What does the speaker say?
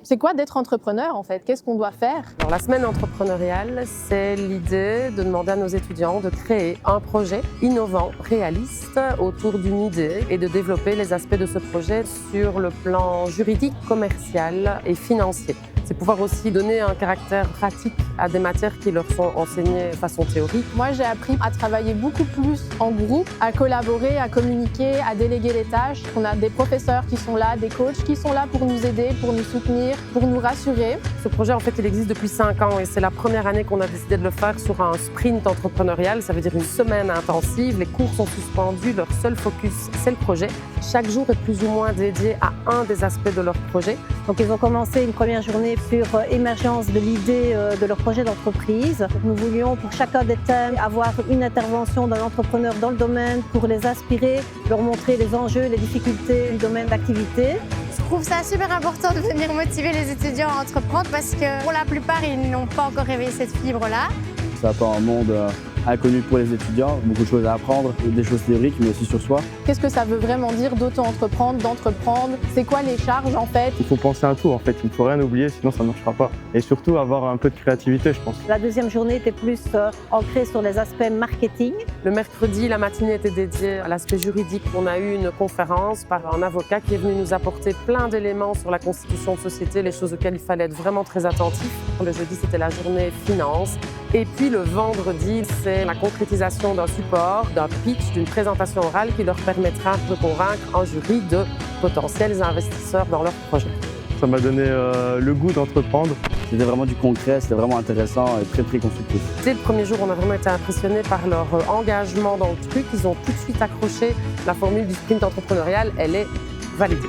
C'est quoi d'être entrepreneur en fait? Qu'est-ce qu'on doit faire? Alors, la semaine entrepreneuriale, c'est l'idée de demander à nos étudiants de créer un projet innovant, réaliste, autour d'une idée et de développer les aspects de ce projet sur le plan juridique, commercial et financier. C'est pouvoir aussi donner un caractère pratique à des matières qui leur sont enseignées de façon théorique. Moi, j'ai appris à travailler beaucoup plus en groupe, à collaborer, à communiquer, à déléguer les tâches. On a des professeurs qui sont là, des coachs qui sont là pour nous aider, pour nous soutenir, pour nous rassurer. Ce projet, en fait, il existe depuis 5 ans et c'est la première année qu'on a décidé de le faire sur un sprint entrepreneurial. Ça veut dire une semaine intensive. Les cours sont suspendus. Leur seul focus, c'est le projet. Chaque jour est plus ou moins dédié à un des aspects de leur projet. Donc, ils ont commencé une première journée sur émergence de l'idée de leur projet d'entreprise. Nous voulions pour chacun des thèmes avoir une intervention d'un entrepreneur dans le domaine pour les inspirer, leur montrer les enjeux, les difficultés du domaine d'activité. Je trouve ça super important de venir motiver les étudiants à entreprendre parce que pour la plupart, ils n'ont pas encore réveillé cette fibre-là. C'est un peu un monde inconnu pour les étudiants, beaucoup de choses à apprendre, des choses théoriques mais aussi sur soi. Qu'est-ce que ça veut vraiment dire d'auto-entreprendre, d'entreprendre? C'est quoi les charges en fait? Il faut penser à tout en fait, il ne faut rien oublier sinon ça ne marchera pas. Et surtout avoir un peu de créativité je pense. La deuxième journée était plus ancrée sur les aspects marketing. Le mercredi, la matinée était dédiée à l'aspect juridique. On a eu une conférence par un avocat qui est venu nous apporter plein d'éléments sur la constitution de société, les choses auxquelles il fallait être vraiment très attentif. Le jeudi, c'était la journée finance. Et puis le vendredi, c'est la concrétisation d'un support, d'un pitch, d'une présentation orale qui leur permettra de convaincre un jury de potentiels investisseurs dans leur projet. Ça m'a donné le goût d'entreprendre. C'était vraiment du concret, c'était vraiment intéressant et très très constructif. Dès le premier jour, on a vraiment été impressionnés par leur engagement dans le truc. Ils ont tout de suite accroché la formule du sprint entrepreneurial, elle est validée.